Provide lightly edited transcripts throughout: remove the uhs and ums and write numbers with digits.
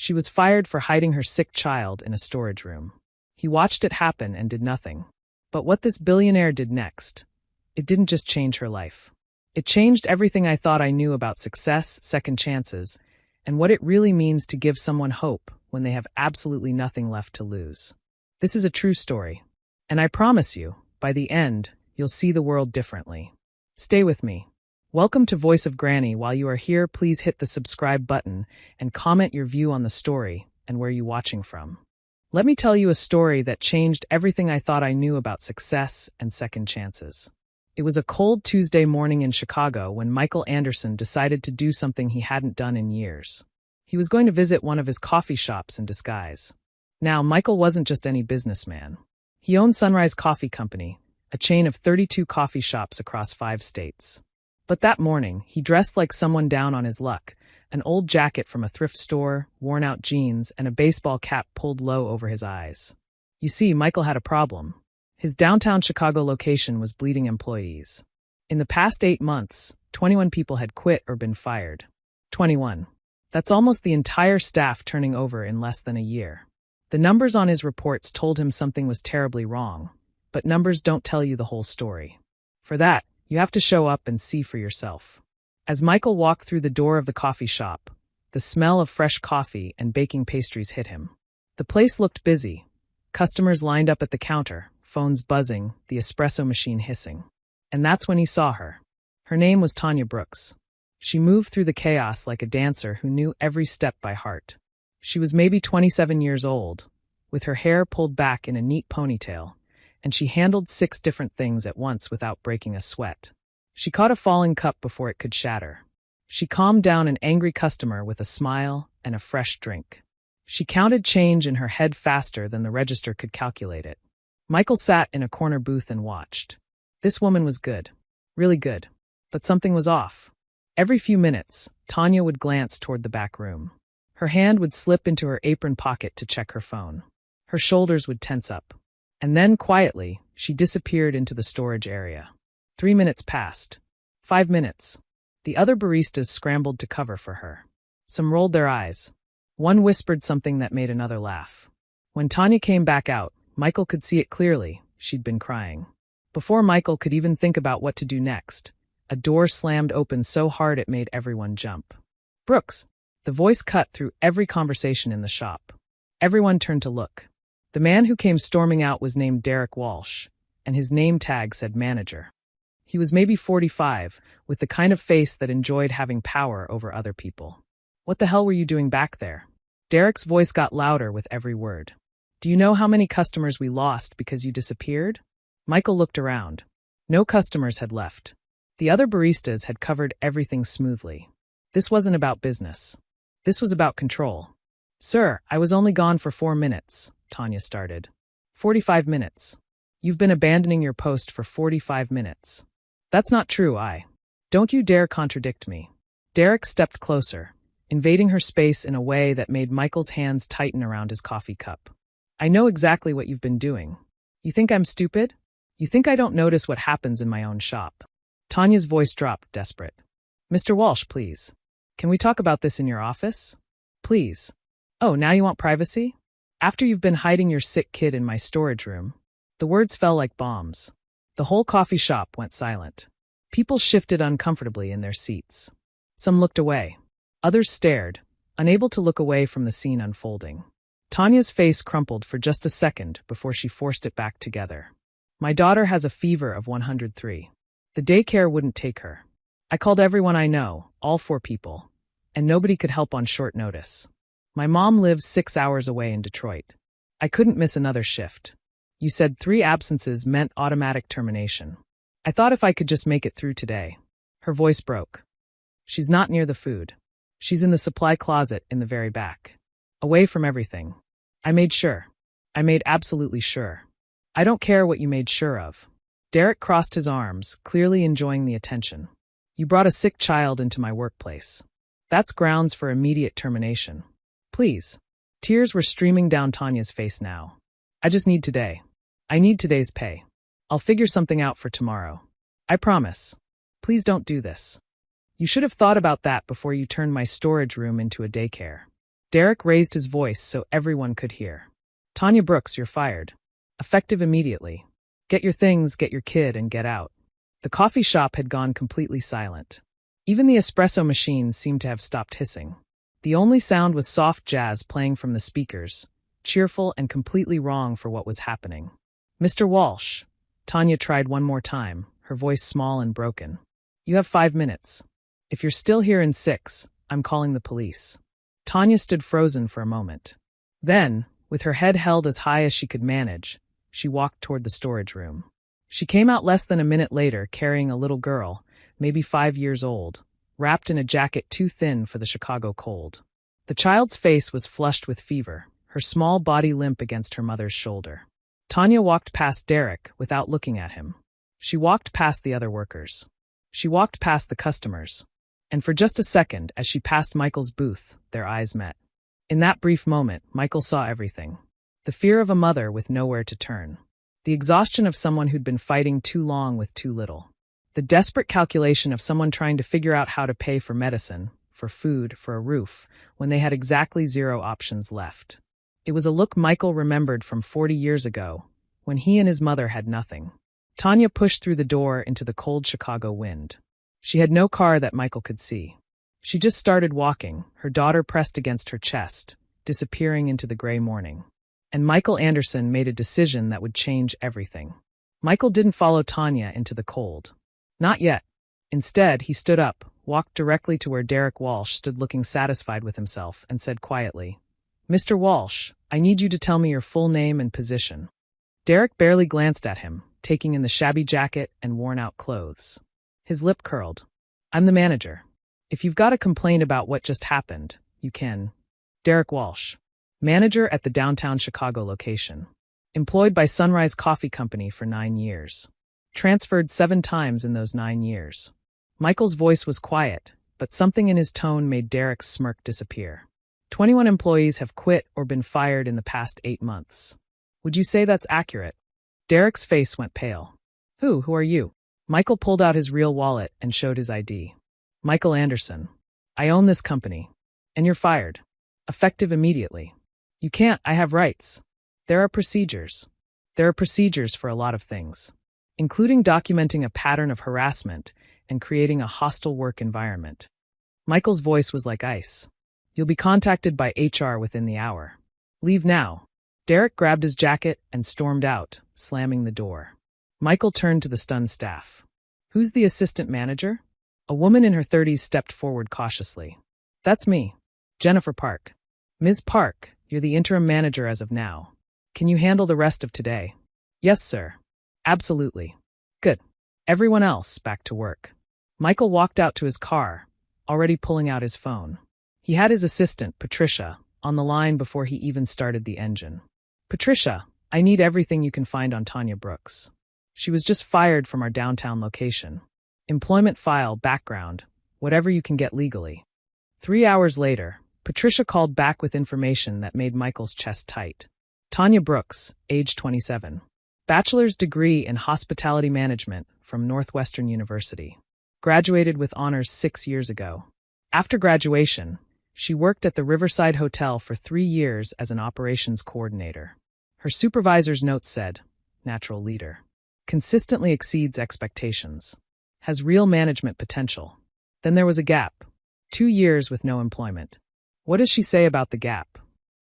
She was fired for hiding her sick child in a storage room. He watched it happen and did nothing. But what this billionaire did next, it didn't just change her life. It changed everything I thought I knew about success, second chances, and what it really means to give someone hope when they have absolutely nothing left to lose. This is a true story, and I promise you, by the end, you'll see the world differently. Stay with me. Welcome to Voice of Granny. While you are here, please hit the subscribe button and comment your view on the story and where you're watching from. Let me tell you a story that changed everything I thought I knew about success and second chances. It was a cold Tuesday morning in Chicago when Michael Anderson decided to do something he hadn't done in years. He was going to visit one of his coffee shops in disguise. Now, Michael wasn't just any businessman. He owned Sunrise Coffee Company, a chain of 32 coffee shops across 5 states. But that morning, he dressed like someone down on his luck, an old jacket from a thrift store, worn-out jeans, and a baseball cap pulled low over his eyes. You see, Michael had a problem. His downtown Chicago location was bleeding employees. In the past 8 months, 21 people had quit or been fired. 21. That's almost the entire staff turning over in less than a year. The numbers on his reports told him something was terribly wrong, but numbers don't tell you the whole story. For that, you have to show up and see for yourself. As Michael walked through the door of the coffee shop, the smell of fresh coffee and baking pastries hit him. The place looked busy. Customers lined up at the counter, phones buzzing, the espresso machine hissing. And that's when he saw her. Her name was Tanya Brooks. She moved through the chaos like a dancer who knew every step by heart. She was maybe 27 years old, with her hair pulled back in a neat ponytail, and she handled 6 different things at once without breaking a sweat. She caught a falling cup before it could shatter. She calmed down an angry customer with a smile and a fresh drink. She counted change in her head faster than the register could calculate it. Michael sat in a corner booth and watched. This woman was good. Really good. But something was off. Every few minutes, Tanya would glance toward the back room. Her hand would slip into her apron pocket to check her phone. Her shoulders would tense up. And then, quietly, she disappeared into the storage area. 3 minutes passed. 5 minutes. The other baristas scrambled to cover for her. Some rolled their eyes. One whispered something that made another laugh. When Tanya came back out, Michael could see it clearly. She'd been crying. Before Michael could even think about what to do next, a door slammed open so hard it made everyone jump. Brooks! The voice cut through every conversation in the shop. Everyone turned to look. The man who came storming out was named Derek Walsh, and his name tag said manager. He was maybe 45, with the kind of face that enjoyed having power over other people. What the hell were you doing back there? Derek's voice got louder with every word. Do you know how many customers we lost because you disappeared? Michael looked around. No customers had left. The other baristas had covered everything smoothly. This wasn't about business. This was about control. Sir, I was only gone for 4 minutes, Tanya started. 45 minutes. You've been abandoning your post for 45 minutes. That's not true, Don't you dare contradict me. Derek stepped closer, invading her space in a way that made Michael's hands tighten around his coffee cup. I know exactly what you've been doing. You think I'm stupid? You think I don't notice what happens in my own shop? Tanya's voice dropped, desperate. Mr. Walsh, please. Can we talk about this in your office? Please. Oh, now you want privacy? After you've been hiding your sick kid in my storage room. The words fell like bombs. The whole coffee shop went silent. People shifted uncomfortably in their seats. Some looked away. Others stared, unable to look away from the scene unfolding. Tanya's face crumpled for just a second before she forced it back together. My daughter has a fever of 103. The daycare wouldn't take her. I called everyone I know, all 4 people, and nobody could help on short notice. My mom lives 6 hours away in Detroit. I couldn't miss another shift. You said 3 absences meant automatic termination. I thought if I could just make it through today. Her voice broke. She's not near the food. She's in the supply closet in the very back. Away from everything. I made sure. I made absolutely sure. I don't care what you made sure of. Derek crossed his arms, clearly enjoying the attention. You brought a sick child into my workplace. That's grounds for immediate termination. Please. Tears were streaming down Tanya's face now. I just need today. I need today's pay. I'll figure something out for tomorrow. I promise. Please don't do this. You should have thought about that before you turned my storage room into a daycare. Derek raised his voice so everyone could hear. Tanya Brooks, you're fired. Effective immediately. Get your things, get your kid, and get out. The coffee shop had gone completely silent. Even the espresso machine seemed to have stopped hissing. The only sound was soft jazz playing from the speakers, cheerful and completely wrong for what was happening. Mr. Walsh. Tanya tried one more time, her voice small and broken. You have 5 minutes. If you're still here in 6, I'm calling the police. Tanya stood frozen for a moment. Then, with her head held as high as she could manage, she walked toward the storage room. She came out less than a minute later carrying a little girl, maybe 5 years old, wrapped in a jacket too thin for the Chicago cold. The child's face was flushed with fever, her small body limp against her mother's shoulder. Tanya walked past Derek without looking at him. She walked past the other workers. She walked past the customers. And for just a second, as she passed Michael's booth, their eyes met. In that brief moment, Michael saw everything. The fear of a mother with nowhere to turn. The exhaustion of someone who'd been fighting too long with too little. The desperate calculation of someone trying to figure out how to pay for medicine, for food, for a roof, when they had exactly 0 options left. It was a look Michael remembered from 40 years ago, when he and his mother had nothing. Tanya pushed through the door into the cold Chicago wind. She had no car that Michael could see. She just started walking, her daughter pressed against her chest, disappearing into the gray morning. And Michael Anderson made a decision that would change everything. Michael didn't follow Tanya into the cold. Not yet. Instead, he stood up, walked directly to where Derek Walsh stood looking satisfied with himself, and said quietly, Mr. Walsh, I need you to tell me your full name and position. Derek barely glanced at him, taking in the shabby jacket and worn-out clothes. His lip curled. I'm the manager. If you've got a complaint about what just happened, you can. Derek Walsh. Manager at the downtown Chicago location. Employed by Sunrise Coffee Company for 9 years. Transferred 7 times in those 9 years. Michael's voice was quiet, but something in his tone made Derek's smirk disappear. 21 employees have quit or been fired in the past 8 months. Would you say that's accurate? Derek's face went pale. Who are you? Michael pulled out his real wallet and showed his ID. Michael Anderson. I own this company. And you're fired. Effective immediately. You can't, I have rights. There are procedures. There are procedures for a lot of things, including documenting a pattern of harassment and creating a hostile work environment. Michael's voice was like ice. You'll be contacted by HR within the hour. Leave now. Derek grabbed his jacket and stormed out, slamming the door. Michael turned to the stunned staff. Who's the assistant manager? A woman in her 30s stepped forward cautiously. That's me. Jennifer Park. Ms. Park, you're the interim manager as of now. Can you handle the rest of today? Yes, sir. Absolutely. Good. Everyone else, back to work. Michael walked out to his car, already pulling out his phone. He had his assistant, Patricia, on the line before he even started the engine. Patricia, I need everything you can find on Tanya Brooks. She was just fired from our downtown location. Employment file, background, whatever you can get legally. 3 hours later, Patricia called back with information that made Michael's chest tight. Tanya Brooks, age 27. Bachelor's degree in hospitality management from Northwestern University. Graduated with honors 6 years ago. After graduation, she worked at the Riverside Hotel for 3 years as an operations coordinator. Her supervisor's notes said, natural leader. Consistently exceeds expectations. Has real management potential. Then there was a gap. 2 years with no employment. What does she say about the gap?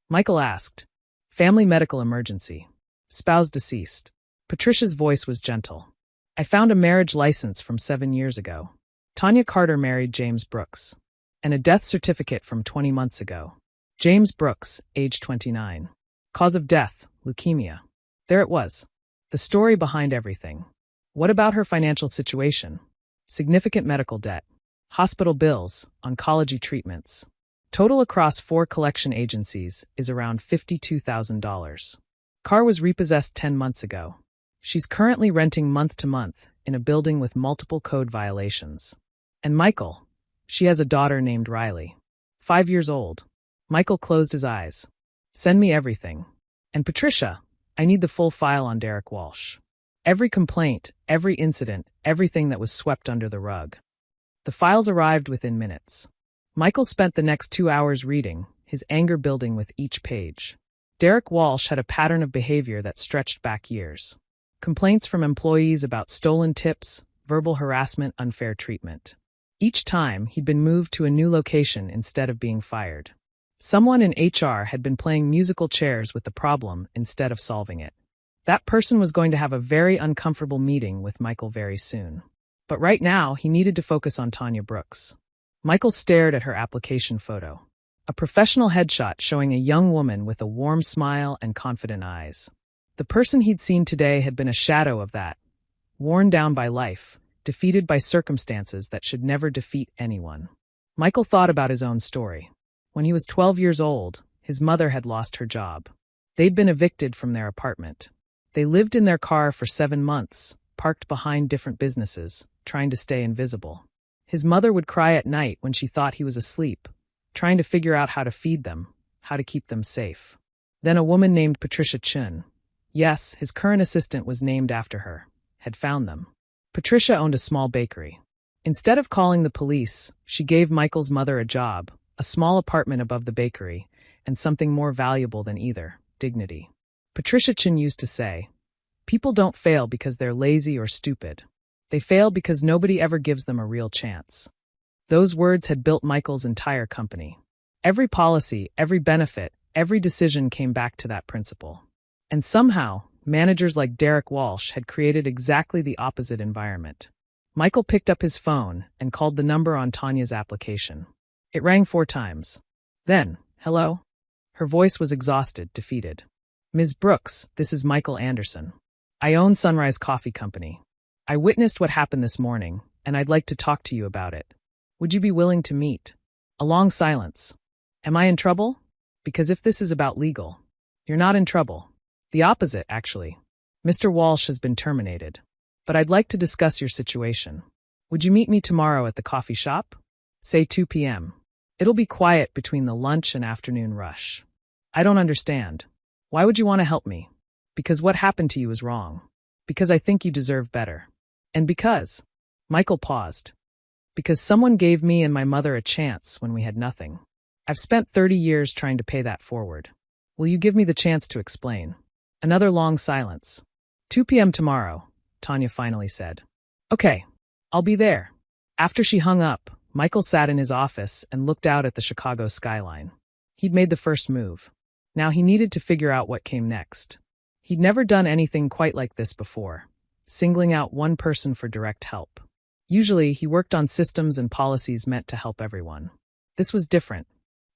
Michael asked. Family medical emergency. Spouse deceased. Patricia's voice was gentle. I found a marriage license from 7 years ago. Tanya Carter married James Brooks. And a death certificate from 20 months ago. James Brooks, age 29. Cause of death, leukemia. There it was. The story behind everything. What about her financial situation? Significant medical debt. Hospital bills, oncology treatments. Total across 4 collection agencies is around $52,000. Car was repossessed 10 months ago. She's currently renting month to month in a building with multiple code violations. And Michael, she has a daughter named Riley. 5 years old. Michael closed his eyes. Send me everything. And Patricia, I need the full file on Derek Walsh. Every complaint, every incident, everything that was swept under the rug. The files arrived within minutes. Michael spent the next 2 hours reading, his anger building with each page. Derek Walsh had a pattern of behavior that stretched back years. Complaints from employees about stolen tips, verbal harassment, unfair treatment. Each time, he'd been moved to a new location instead of being fired. Someone in HR had been playing musical chairs with the problem instead of solving it. That person was going to have a very uncomfortable meeting with Michael very soon. But right now, he needed to focus on Tanya Brooks. Michael stared at her application photo. A professional headshot showing a young woman with a warm smile and confident eyes. The person he'd seen today had been a shadow of that, worn down by life, defeated by circumstances that should never defeat anyone. Michael thought about his own story. When he was 12 years old, his mother had lost her job. They'd been evicted from their apartment. They lived in their car for 7 months, parked behind different businesses, trying to stay invisible. His mother would cry at night when she thought he was asleep, trying to figure out how to feed them, how to keep them safe. Then a woman named Patricia Chun, yes, his current assistant was named after her, had found them. Patricia owned a small bakery. Instead of calling the police, she gave Michael's mother a job, a small apartment above the bakery, and something more valuable than either, dignity. Patricia Chun used to say, "People don't fail because they're lazy or stupid. They fail because nobody ever gives them a real chance." Those words had built Michael's entire company. Every policy, every benefit, every decision came back to that principle. And somehow, managers like Derek Walsh had created exactly the opposite environment. Michael picked up his phone and called the number on Tanya's application. It rang 4 times. Then, "Hello?" Her voice was exhausted, defeated. "Ms. Brooks, this is Michael Anderson. I own Sunrise Coffee Company. I witnessed what happened this morning, and I'd like to talk to you about it. Would you be willing to meet?" A long silence. "Am I in trouble? Because if this is about legal..." "You're not in trouble. The opposite, actually. Mr. Walsh has been terminated. But I'd like to discuss your situation. Would you meet me tomorrow at the coffee shop? Say 2 p.m. It'll be quiet between the lunch and afternoon rush." "I don't understand. Why would you want to help me?" "Because what happened to you is wrong. Because I think you deserve better. And because..." Michael paused. "Because someone gave me and my mother a chance when we had nothing. I've spent 30 years trying to pay that forward. Will you give me the chance to explain?" Another long silence. 2 p.m. tomorrow, Tanya finally said. "Okay, I'll be there." After she hung up, Michael sat in his office and looked out at the Chicago skyline. He'd made the first move. Now he needed to figure out what came next. He'd never done anything quite like this before, singling out one person for direct help. Usually, he worked on systems and policies meant to help everyone. This was different.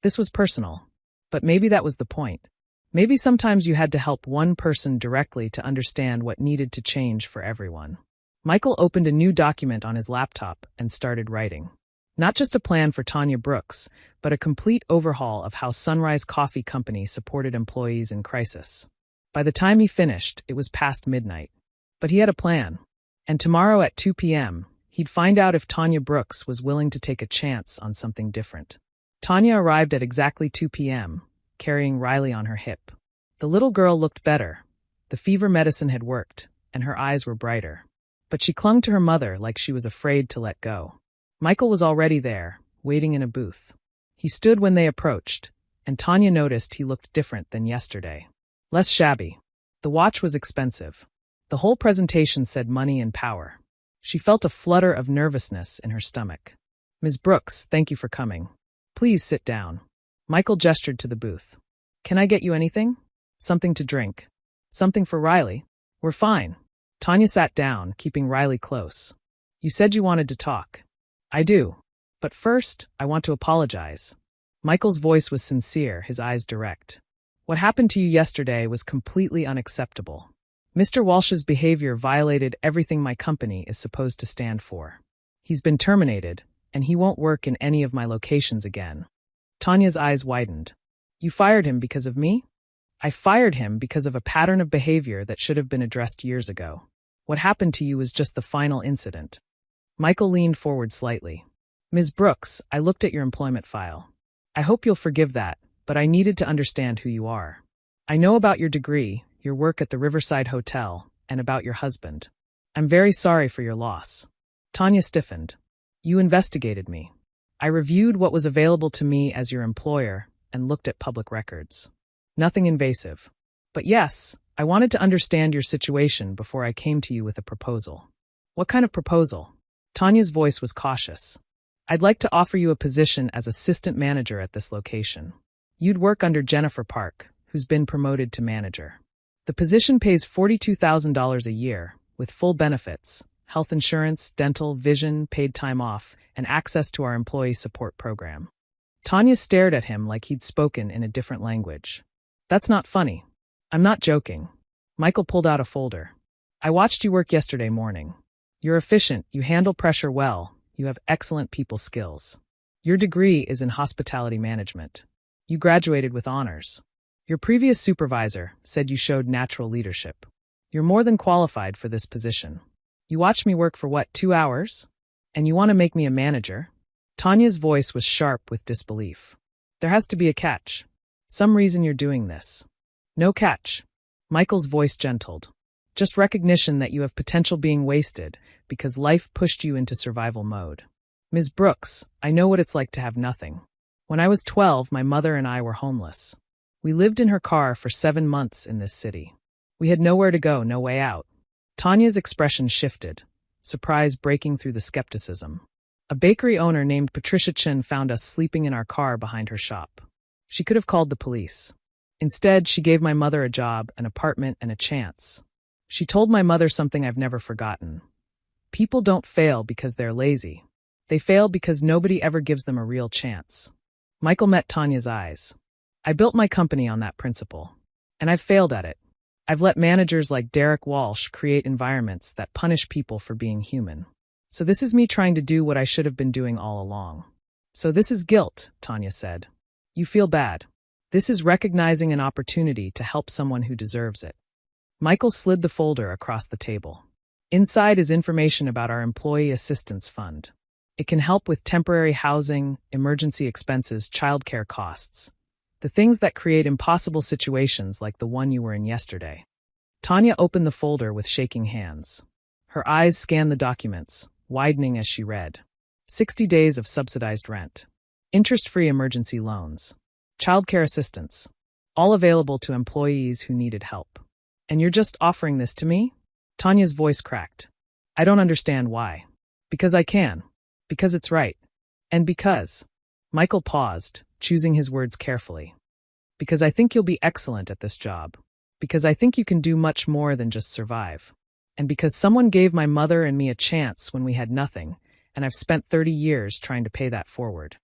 This was personal. But maybe that was the point. Maybe sometimes you had to help one person directly to understand what needed to change for everyone. Michael opened a new document on his laptop and started writing. Not just a plan for Tanya Brooks, but a complete overhaul of how Sunrise Coffee Company supported employees in crisis. By the time he finished, it was past midnight. But he had a plan. And tomorrow at 2 p.m., he'd find out if Tanya Brooks was willing to take a chance on something different. Tanya arrived at exactly 2 p.m., carrying Riley on her hip. The little girl looked better. The fever medicine had worked, and her eyes were brighter. But she clung to her mother like she was afraid to let go. Michael was already there, waiting in a booth. He stood when they approached, and Tanya noticed he looked different than yesterday. Less shabby. The watch was expensive. The whole presentation said money and power. She felt a flutter of nervousness in her stomach. "Ms. Brooks, thank you for coming. Please sit down." Michael gestured to the booth. "Can I get you anything? Something to drink? Something for Riley?" "We're fine." Tanya sat down, keeping Riley close. "You said you wanted to talk." "I do. But first, I want to apologize." Michael's voice was sincere, his eyes direct. "What happened to you yesterday was completely unacceptable. Mr. Walsh's behavior violated everything my company is supposed to stand for. He's been terminated, and he won't work in any of my locations again." Tanya's eyes widened. "You fired him because of me?" "I fired him because of a pattern of behavior that should have been addressed years ago. What happened to you was just the final incident." Michael leaned forward slightly. "Ms. Brooks, I looked at your employment file. I hope you'll forgive that, but I needed to understand who you are. I know about your degree, your work at the Riverside Hotel, and about your husband. I'm very sorry for your loss." Tanya stiffened. "You investigated me. I reviewed what was available to me as your employer, and looked at public records. Nothing invasive. But yes, I wanted to understand your situation before I came to you with a proposal. What kind of proposal? Tanya's voice was cautious. I'd like to offer you a position as assistant manager at this location. You'd work under Jennifer Park, who's been promoted to manager. The position pays $42,000 a year, with full benefits, health insurance, dental, vision, paid time off, and access to our employee support program. Tanya stared at him like he'd spoken in a different language. That's not funny. I'm not joking. Michael pulled out a folder. I watched you work yesterday morning. You're efficient, you handle pressure well, you have excellent people skills. Your degree is in hospitality management. You graduated with honors. Your previous supervisor said you showed natural leadership. You're more than qualified for this position. You watched me work for what, 2 hours? And you want to make me a manager? Tanya's voice was sharp with disbelief. There has to be a catch. Some reason you're doing this. No catch. Michael's voice gentled. Just recognition that you have potential being wasted because life pushed you into survival mode. Ms. Brooks, I know what it's like to have nothing. When I was 12, my mother and I were homeless. We lived in her car for 7 months in this city. We had nowhere to go, no way out. Tanya's expression shifted, surprise breaking through the skepticism. A bakery owner named Patricia Chin found us sleeping in our car behind her shop. She could have called the police. Instead, she gave my mother a job, an apartment, and a chance. She told my mother something I've never forgotten. People don't fail because they're lazy. They fail because nobody ever gives them a real chance. Michael met Tanya's eyes. I built my company on that principle. And I've failed at it. I've let managers like Derek Walsh create environments that punish people for being human. So this is me trying to do what I should have been doing all along. So this is guilt, Tanya said. You feel bad. This is recognizing an opportunity to help someone who deserves it. Michael slid the folder across the table. Inside is information about our Employee Assistance Fund. It can help with temporary housing, emergency expenses, childcare costs. The things that create impossible situations like the one you were in yesterday. Tanya opened the folder with shaking hands. Her eyes scanned the documents, widening as she read. 60 days of subsidized rent. Interest-free emergency loans. Childcare assistance. All available to employees who needed help. And you're just offering this to me? Tanya's voice cracked. I don't understand why. Because I can. Because it's right. And because. Michael paused, choosing his words carefully. Because I think you'll be excellent at this job. Because I think you can do much more than just survive. And because someone gave my mother and me a chance when we had nothing, and I've spent 30 years trying to pay that forward.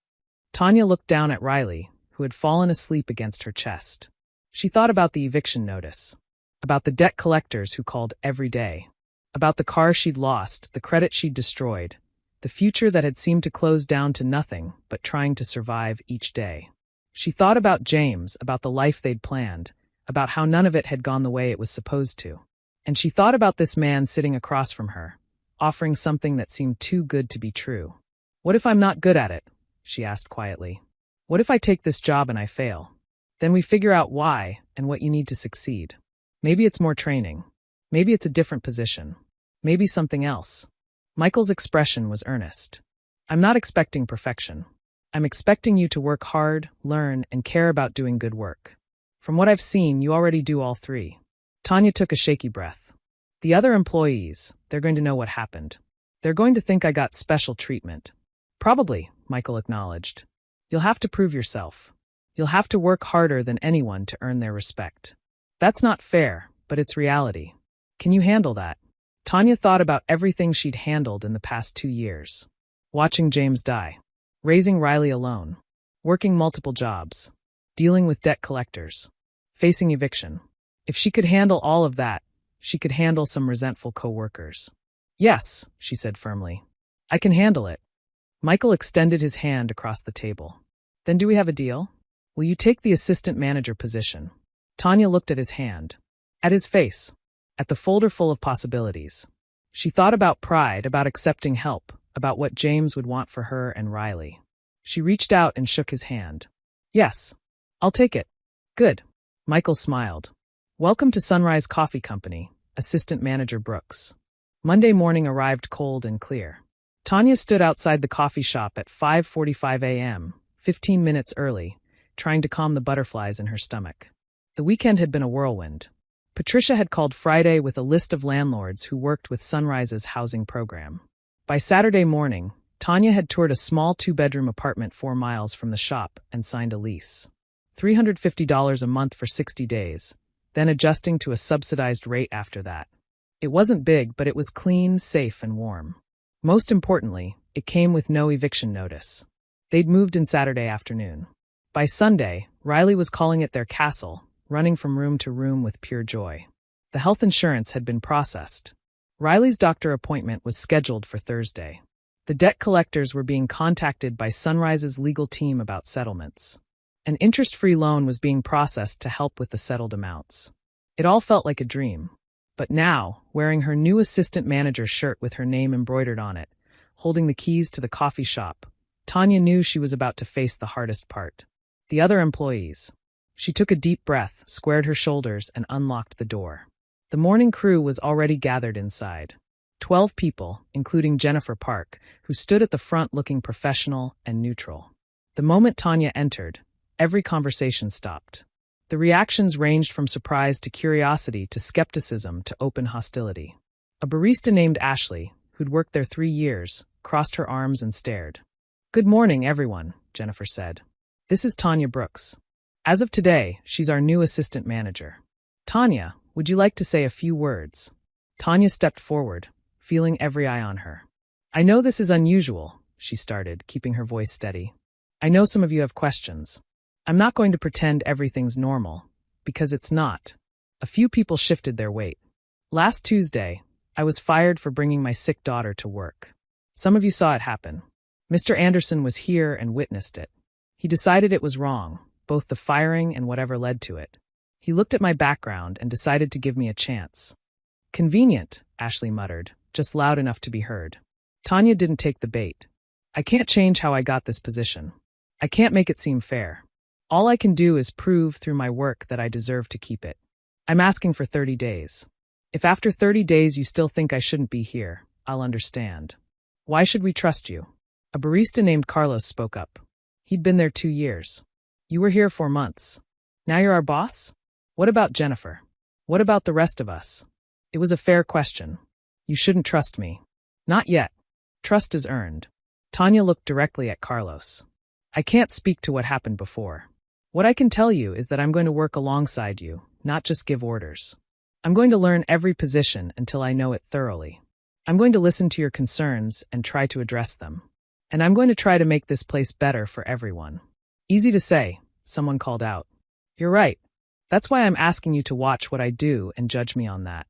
Tanya looked down at Riley, who had fallen asleep against her chest. She thought about the eviction notice. About the debt collectors who called every day. About the car she'd lost, the credit she'd destroyed. The future that had seemed to close down to nothing but trying to survive each day. She thought about James, about the life they'd planned, about how none of it had gone the way it was supposed to. And she thought about this man sitting across from her, offering something that seemed too good to be true. What if I'm not good at it? She asked quietly. What if I take this job and I fail? Then we figure out why and what you need to succeed. Maybe it's more training. Maybe it's a different position. Maybe something else. Michael's expression was earnest. I'm not expecting perfection. I'm expecting you to work hard, learn, and care about doing good work. From what I've seen, you already do all three. Tanya took a shaky breath. The other employees, they're going to know what happened. They're going to think I got special treatment. Probably, Michael acknowledged. You'll have to prove yourself. You'll have to work harder than anyone to earn their respect. That's not fair, but it's reality. Can you handle that? Tanya thought about everything she'd handled in the past 2 years. Watching James die. Raising Riley alone. Working multiple jobs. Dealing with debt collectors. Facing eviction. If she could handle all of that, she could handle some resentful co-workers. Yes, she said firmly. I can handle it. Michael extended his hand across the table. Then do we have a deal? Will you take the assistant manager position? Tanya looked at his hand. At his face. At the folder full of possibilities. She thought about pride, about accepting help, about what James would want for her and Riley. She reached out and shook his hand. Yes, I'll take it. Good. Michael smiled. Welcome to Sunrise Coffee Company, Assistant Manager Brooks. Monday morning arrived cold and clear. Tanya stood outside the coffee shop at 5:45 a.m., 15 minutes early, trying to calm the butterflies in her stomach. The weekend had been a whirlwind. Patricia had called Friday with a list of landlords who worked with Sunrise's housing program. By Saturday morning, Tanya had toured a small 2-bedroom apartment 4 miles from the shop and signed a lease. $350 a month for 60 days, then adjusting to a subsidized rate after that. It wasn't big, but it was clean, safe, and warm. Most importantly, it came with no eviction notice. They'd moved in Saturday afternoon. By Sunday, Riley was calling it their castle, running from room to room with pure joy. The health insurance had been processed. Riley's doctor appointment was scheduled for Thursday. The debt collectors were being contacted by Sunrise's legal team about settlements. An interest-free loan was being processed to help with the settled amounts. It all felt like a dream. But now, wearing her new assistant manager's shirt with her name embroidered on it, holding the keys to the coffee shop, Tanya knew she was about to face the hardest part. The other employees. She took a deep breath, squared her shoulders, and unlocked the door. The morning crew was already gathered inside. 12 people, including Jennifer Park, who stood at the front looking professional and neutral. The moment Tanya entered, every conversation stopped. The reactions ranged from surprise to curiosity to skepticism to open hostility. A barista named Ashley, who'd worked there 3 years, crossed her arms and stared. "Good morning, everyone," Jennifer said. "This is Tanya Brooks. As of today, she's our new assistant manager. Tanya, would you like to say a few words?" Tanya stepped forward, feeling every eye on her. "I know this is unusual," she started, keeping her voice steady. "I know some of you have questions. I'm not going to pretend everything's normal, because it's not." A few people shifted their weight. "Last Tuesday, I was fired for bringing my sick daughter to work. Some of you saw it happen. Mr. Anderson was here and witnessed it. He decided it was wrong, both the firing and whatever led to it. He looked at my background and decided to give me a chance." "Convenient," Ashley muttered, just loud enough to be heard. Tanya didn't take the bait. "I can't change how I got this position. I can't make it seem fair. All I can do is prove through my work that I deserve to keep it. I'm asking for 30 days. If after 30 days you still think I shouldn't be here, I'll understand. Why should we trust you?" A barista named Carlos spoke up. He'd been there 2 years. "You were here 4 months. Now you're our boss? What about Jennifer? What about the rest of us?" It was a fair question. "You shouldn't trust me." "Not yet. Trust is earned." Tanya looked directly at Carlos. "I can't speak to what happened before. What I can tell you is that I'm going to work alongside you, not just give orders. I'm going to learn every position until I know it thoroughly. I'm going to listen to your concerns and try to address them. And I'm going to try to make this place better for everyone." "Easy to say," someone called out. "You're right. That's why I'm asking you to watch what I do and judge me on that.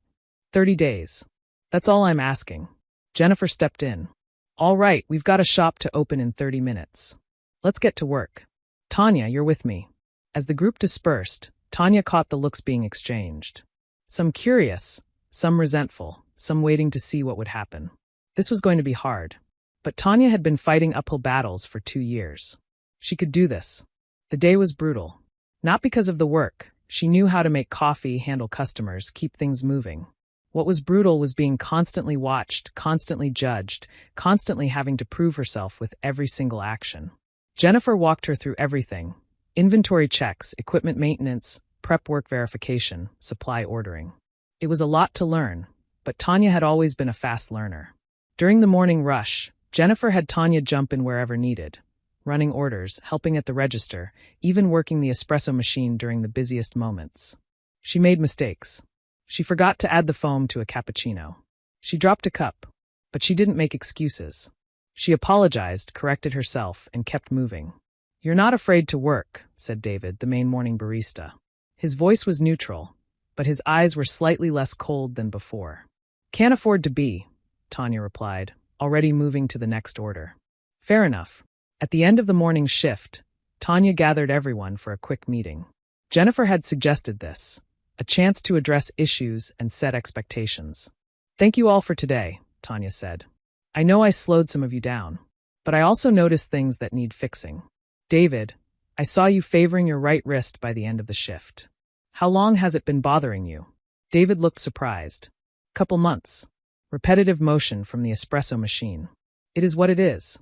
30 days. That's all I'm asking." Jennifer stepped in. "All right, we've got a shop to open in 30 minutes. Let's get to work. Tanya, you're with me." As the group dispersed, Tanya caught the looks being exchanged. Some curious, some resentful, some waiting to see what would happen. This was going to be hard. But Tanya had been fighting uphill battles for 2 years. She could do this. The day was brutal. Not because of the work. She knew how to make coffee, handle customers, keep things moving. What was brutal was being constantly watched, constantly judged, constantly having to prove herself with every single action. Jennifer walked her through everything: inventory checks, equipment maintenance, prep work verification, supply ordering. It was a lot to learn, but Tanya had always been a fast learner. During the morning rush, Jennifer had Tanya jump in wherever needed, running orders, helping at the register, even working the espresso machine during the busiest moments. She made mistakes. She forgot to add the foam to a cappuccino. She dropped a cup, but she didn't make excuses. She apologized, corrected herself, and kept moving. "You're not afraid to work," said David, the main morning barista. His voice was neutral, but his eyes were slightly less cold than before. "Can't afford to be," Tanya replied, already moving to the next order. "Fair enough." At the end of the morning shift, Tanya gathered everyone for a quick meeting. Jennifer had suggested this, a chance to address issues and set expectations. "Thank you all for today," Tanya said. "I know I slowed some of you down, but I also noticed things that need fixing. David, I saw you favoring your right wrist by the end of the shift. How long has it been bothering you?" David looked surprised. "Couple months. Repetitive motion from the espresso machine. It is what it is.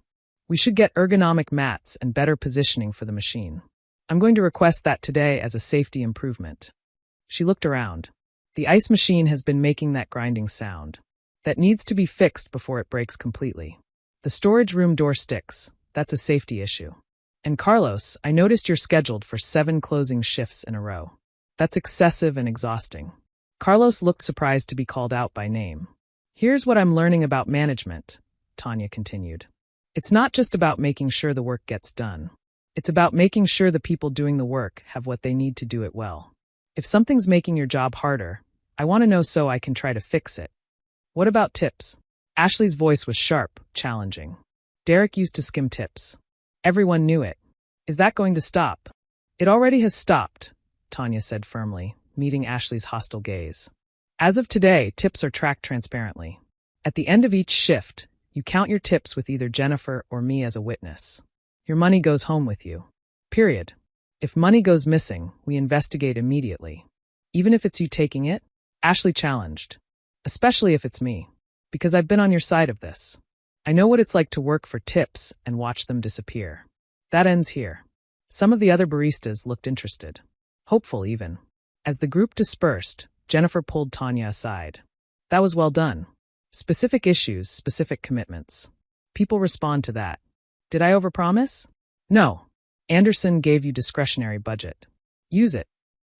We should get ergonomic mats and better positioning for the machine." I'm going to request that today as a safety improvement. She looked around. The ice machine has been making that grinding sound. That needs to be fixed before it breaks completely. The storage room door sticks. That's a safety issue. And Carlos, I noticed you're scheduled for 7 closing shifts in a row. That's excessive and exhausting. Carlos looked surprised to be called out by name. Here's what I'm learning about management, Tanya continued. It's not just about making sure the work gets done. It's about making sure the people doing the work have what they need to do it well. If something's making your job harder, I want to know so I can try to fix it. What about tips? Ashley's voice was sharp, challenging. Derek used to skim tips. Everyone knew it. Is that going to stop? It already has stopped, Tanya said firmly, meeting Ashley's hostile gaze. As of today, tips are tracked transparently. At the end of each shift, you count your tips with either Jennifer or me as a witness. Your money goes home with you. Period. If money goes missing, we investigate immediately. Even if it's you taking it? Ashley challenged. Especially if it's me. Because I've been on your side of this. I know what it's like to work for tips and watch them disappear. That ends here. Some of the other baristas looked interested. Hopeful even. As the group dispersed, Jennifer pulled Tanya aside. That was well done. Specific issues, specific commitments. People respond to that. Did I overpromise? No. Anderson gave you discretionary budget. Use it.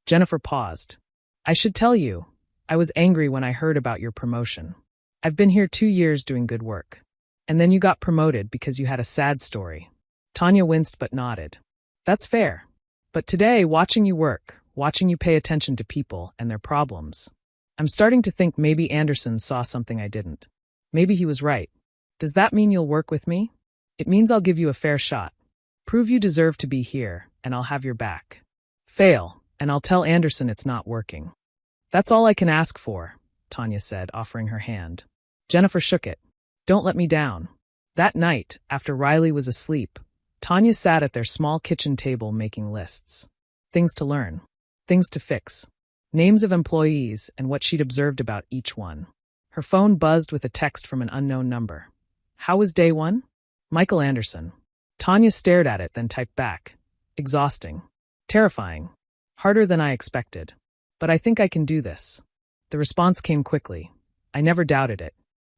Jennifer paused. I should tell you, I was angry when I heard about your promotion. I've been here 2 years doing good work. And then you got promoted because you had a sad story. Tanya winced but nodded. That's fair. But today, watching you work, watching you pay attention to people and their problems, I'm starting to think maybe Anderson saw something I didn't. Maybe he was right. Does that mean you'll work with me? It means I'll give you a fair shot. Prove you deserve to be here, and I'll have your back. Fail, and I'll tell Anderson it's not working. That's all I can ask for, Tanya said, offering her hand. Jennifer shook it. Don't let me down. That night, after Riley was asleep, Tanya sat at their small kitchen table making lists. Things to learn. Things to fix. Names of employees and what she'd observed about each one. Her phone buzzed with a text from an unknown number. How was day 1? Michael Anderson. Tanya stared at it, then typed back. Exhausting. Terrifying. Harder than I expected. But I think I can do this. The response came quickly. I never doubted it.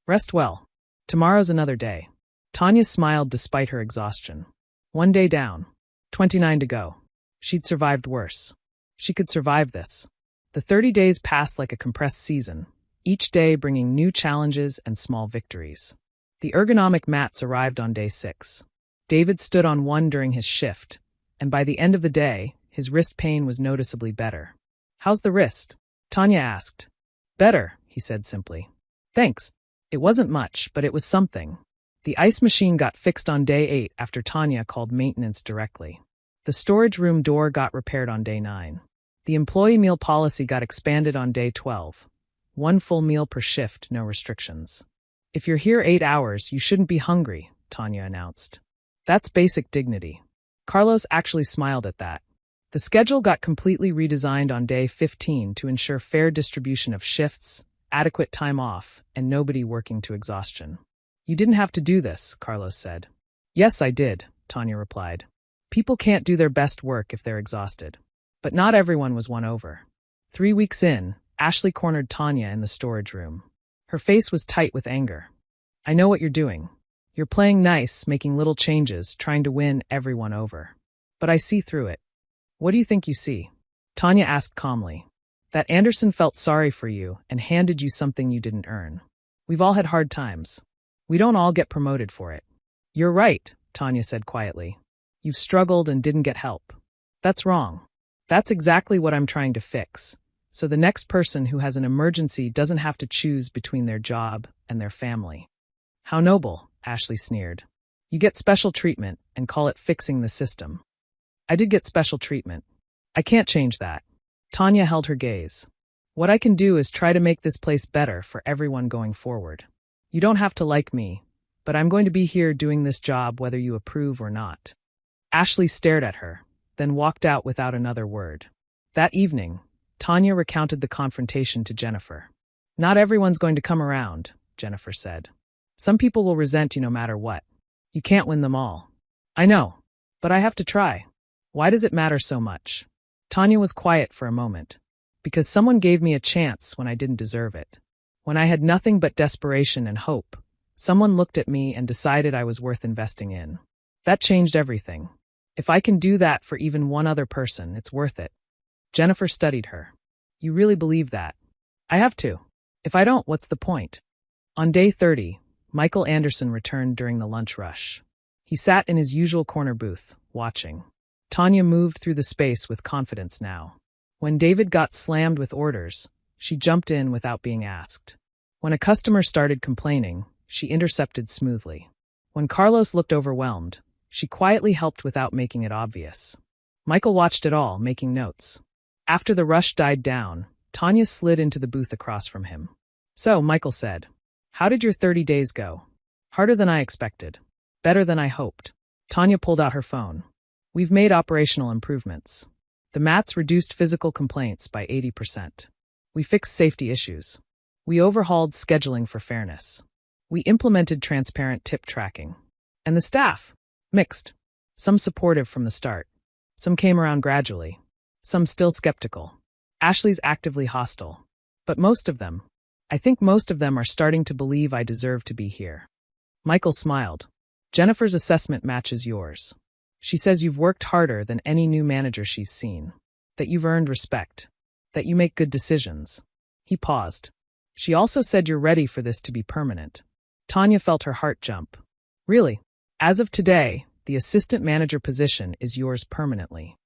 Rest well. Tomorrow's another day. Tanya smiled despite her exhaustion. 1 day down. 29 to go. She'd survived worse. She could survive this. The 30 days passed like a compressed season, each day bringing new challenges and small victories. The ergonomic mats arrived on day 6. David stood on one during his shift, and by the end of the day, his wrist pain was noticeably better. How's the wrist? Tanya asked. Better, he said simply. Thanks. It wasn't much, but it was something. The ice machine got fixed on day 8 after Tanya called maintenance directly. The storage room door got repaired on day 9. The employee meal policy got expanded on day 12. 1 full meal per shift, no restrictions. If you're here 8 hours, you shouldn't be hungry, Tanya announced. That's basic dignity. Carlos actually smiled at that. The schedule got completely redesigned on day 15 to ensure fair distribution of shifts, adequate time off, and nobody working to exhaustion. You didn't have to do this, Carlos said. Yes, I did, Tanya replied. People can't do their best work if they're exhausted. But not everyone was won over. 3 weeks in, Ashley cornered Tanya in the storage room. Her face was tight with anger. I know what you're doing. You're playing nice, making little changes, trying to win everyone over. But I see through it. What do you think you see? Tanya asked calmly. That Anderson felt sorry for you and handed you something you didn't earn. We've all had hard times. We don't all get promoted for it. You're right, Tanya said quietly. You've struggled and didn't get help. That's wrong. That's exactly what I'm trying to fix. So the next person who has an emergency doesn't have to choose between their job and their family. How noble, Ashley sneered. You get special treatment and call it fixing the system. I did get special treatment. I can't change that. Tanya held her gaze. What I can do is try to make this place better for everyone going forward. You don't have to like me, but I'm going to be here doing this job whether you approve or not. Ashley stared at her, then walked out without another word. That evening, Tanya recounted the confrontation to Jennifer. Not everyone's going to come around, Jennifer said. Some people will resent you no matter what. You can't win them all. I know, but I have to try. Why does it matter so much? Tanya was quiet for a moment. Because someone gave me a chance when I didn't deserve it. When I had nothing but desperation and hope, someone looked at me and decided I was worth investing in. That changed everything. If I can do that for even one other person, it's worth it. Jennifer studied her. You really believe that? I have to. If I don't, what's the point? On day 30, Michael Anderson returned during the lunch rush. He sat in his usual corner booth, watching. Tanya moved through the space with confidence now. When David got slammed with orders, she jumped in without being asked. When a customer started complaining, she intercepted smoothly. When Carlos looked overwhelmed, she quietly helped without making it obvious. Michael watched it all, making notes. After the rush died down, Tanya slid into the booth across from him. So, Michael said, how did your 30 days go? Harder than I expected. Better than I hoped. Tanya pulled out her phone. We've made operational improvements. The mats reduced physical complaints by 80%. We fixed safety issues. We overhauled scheduling for fairness. We implemented transparent tip tracking. And the staff? Mixed. Some supportive from the start. Some came around gradually. Some still skeptical. Ashley's actively hostile. But I think most of them are starting to believe I deserve to be here. Michael smiled. Jennifer's assessment matches yours. She says you've worked harder than any new manager she's seen. That you've earned respect. That you make good decisions. He paused. She also said you're ready for this to be permanent. Tanya felt her heart jump. Really? As of today, the assistant manager position is yours permanently.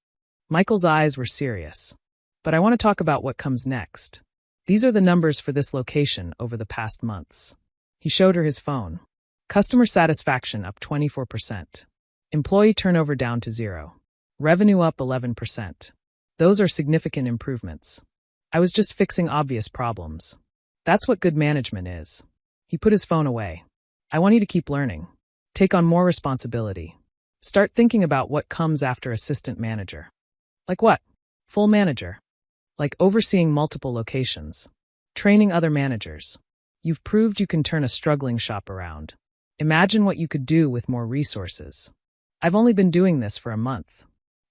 Michael's eyes were serious. But I want to talk about what comes next. These are the numbers for this location over the past months. He showed her his phone. Customer satisfaction up 24%. Employee turnover down to 0. Revenue up 11%. Those are significant improvements. I was just fixing obvious problems. That's what good management is. He put his phone away. I want you to keep learning. Take on more responsibility. Start thinking about what comes after assistant manager. Like what? Full manager. Like overseeing multiple locations. Training other managers. You've proved you can turn a struggling shop around. Imagine what you could do with more resources. I've only been doing this for a month.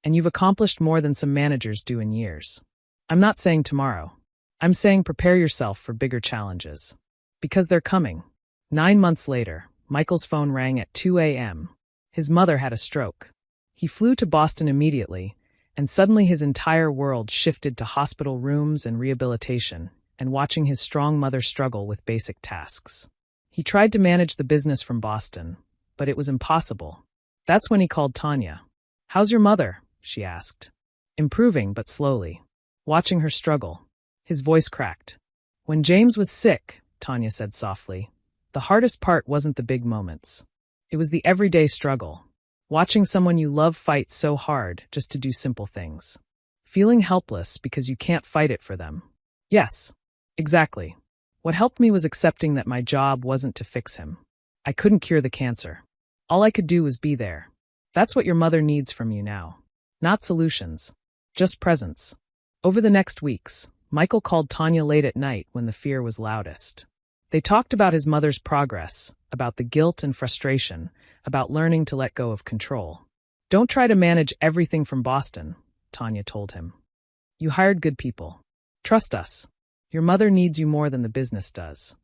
And you've accomplished more than some managers do in years. I'm not saying tomorrow. I'm saying prepare yourself for bigger challenges. Because they're coming. 9 months later, Michael's phone rang at 2 a.m. His mother had a stroke. He flew to Boston immediately, and suddenly his entire world shifted to hospital rooms and rehabilitation, and watching his strong mother struggle with basic tasks. He tried to manage the business from Boston, but it was impossible. That's when he called Tanya. How's your mother? She asked. Improving, but slowly. Watching her struggle. His voice cracked. When James was sick, Tanya said softly, the hardest part wasn't the big moments. It was the everyday struggle. Watching someone you love fight so hard just to do simple things. Feeling helpless because you can't fight it for them. Yes, exactly. What helped me was accepting that my job wasn't to fix him. I couldn't cure the cancer. All I could do was be there. That's what your mother needs from you now. Not solutions. Just presence. Over the next weeks, Michael called Tanya late at night when the fear was loudest. They talked about his mother's progress, about the guilt and frustration, about learning to let go of control. Don't try to manage everything from Boston, Tanya told him. You hired good people. Trust us. Your mother needs you more than the business does.